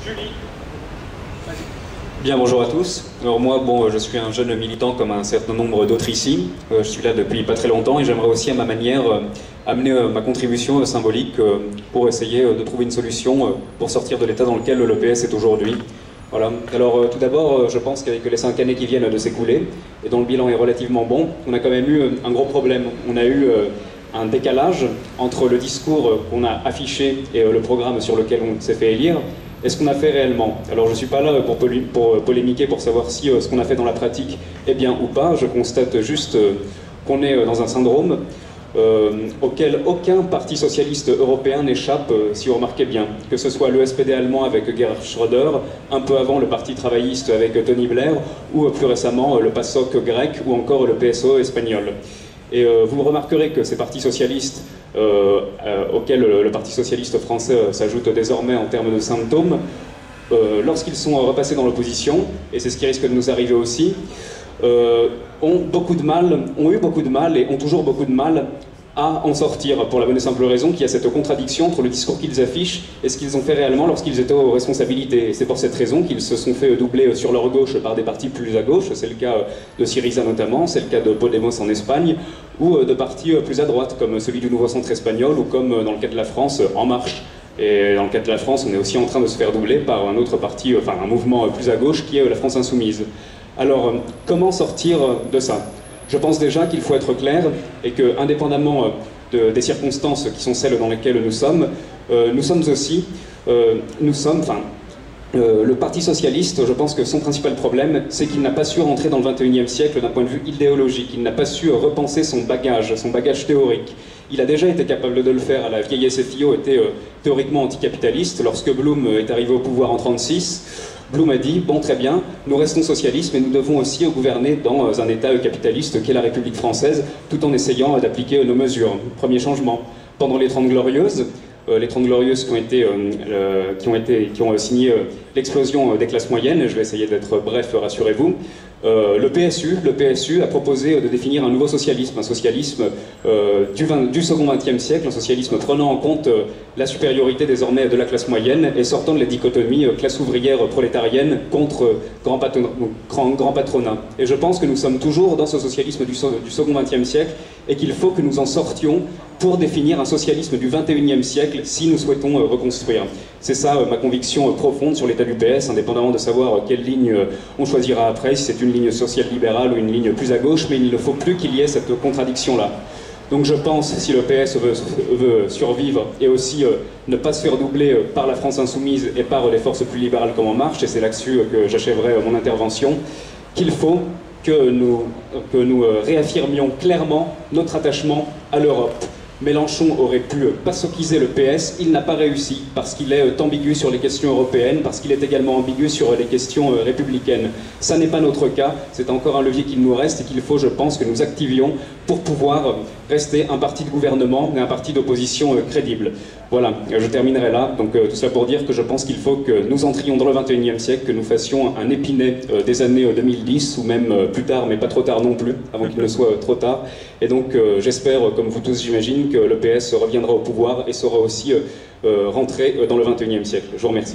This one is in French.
Julie. Bien, bonjour à tous. Alors moi, bon, je suis un jeune militant comme un certain nombre d'autres ici. Je suis là depuis pas très longtemps et j'aimerais aussi à ma manière amener ma contribution symbolique pour essayer de trouver une solution pour sortir de l'état dans lequel l'EPS est aujourd'hui. Voilà. Alors tout d'abord, je pense qu'avec les 5 années qui viennent de s'écouler, et dont le bilan est relativement bon, on a quand même eu un gros problème. On a eu un décalage entre le discours qu'on a affiché et le programme sur lequel on s'est fait élire, et ce qu'on a fait réellement. Alors je ne suis pas là pour polémiquer, pour savoir si ce qu'on a fait dans la pratique est bien ou pas. Je constate juste qu'on est dans un syndrome auquel aucun parti socialiste européen n'échappe, si vous remarquez bien. Que ce soit l'ESPD allemand avec Gerhard Schröder, un peu avant le Parti travailliste avec Tony Blair, ou plus récemment le PASOK grec, ou encore le PSOE espagnol. Et vous remarquerez que ces partis socialistes, auxquels le Parti socialiste français s'ajoute désormais en termes de symptômes, lorsqu'ils sont repassés dans l'opposition, et c'est ce qui risque de nous arriver aussi, ont eu beaucoup de mal et ont toujours beaucoup de mal à en sortir, pour la bonne et simple raison qu'il y a cette contradiction entre le discours qu'ils affichent et ce qu'ils ont fait réellement lorsqu'ils étaient aux responsabilités. Et c'est pour cette raison qu'ils se sont fait doubler sur leur gauche par des partis plus à gauche, c'est le cas de Syriza notamment, c'est le cas de Podemos en Espagne, ou de partis plus à droite, comme celui du Nouveau Centre espagnol, ou comme dans le cas de la France, En Marche. Et dans le cas de la France, on est aussi en train de se faire doubler par un autre parti, enfin un mouvement plus à gauche, qui est la France Insoumise. Alors, comment sortir de ça ? Je pense déjà qu'il faut être clair et que, indépendamment des circonstances qui sont celles dans lesquelles nous sommes aussi, le Parti socialiste, je pense que son principal problème, c'est qu'il n'a pas su rentrer dans le XXIe siècle d'un point de vue idéologique. Il n'a pas su repenser son bagage théorique. Il a déjà été capable de le faire. La vieille SFIO était théoriquement anticapitaliste. Lorsque Blum est arrivé au pouvoir en 1936, Blum a dit, bon très bien, nous restons socialistes, mais nous devons aussi gouverner dans un État capitaliste qu'est la République française, tout en essayant d'appliquer nos mesures. Premier changement. Pendant les 30 Glorieuses, qui ont signé l'explosion des classes moyennes, je vais essayer d'être bref, rassurez-vous, le PSU a proposé de définir un nouveau socialisme, un socialisme du second XXe siècle, un socialisme prenant en compte la supériorité désormais de la classe moyenne et sortant de la dichotomie classe ouvrière prolétarienne contre grand patronat. Et je pense que nous sommes toujours dans ce socialisme du second XXe siècle et qu'il faut que nous en sortions pour définir un socialisme du XXIe siècle si nous souhaitons reconstruire. C'est ça ma conviction profonde sur l'état du PS, indépendamment de savoir quelle ligne on choisira après, si c'est une ligne social-libérale ou une ligne plus à gauche, mais il ne faut plus qu'il y ait cette contradiction-là. Donc je pense, si le PS veut survivre et aussi ne pas se faire doubler par la France Insoumise et par les forces plus libérales comme En Marche, et c'est là-dessus que j'achèverai mon intervention, qu'il faut que nous réaffirmions clairement notre attachement à l'Europe. Mélenchon aurait pu pasokiser le PS, il n'a pas réussi parce qu'il est ambigu sur les questions européennes, parce qu'il est également ambigu sur les questions républicaines. Ça n'est pas notre cas, c'est encore un levier qu'il nous reste et qu'il faut, je pense, que nous activions pour pouvoir rester un parti de gouvernement et un parti d'opposition crédible. Voilà, je terminerai là. Donc tout ça pour dire que je pense qu'il faut que nous entrions dans le XXIe siècle, que nous fassions un Épinay des années 2010 ou même plus tard, mais pas trop tard non plus, avant qu'il ne soit trop tard. Et donc j'espère, comme vous tous j'imagine, que le PS reviendra au pouvoir et saura aussi rentrer dans le XXIe siècle. Je vous remercie.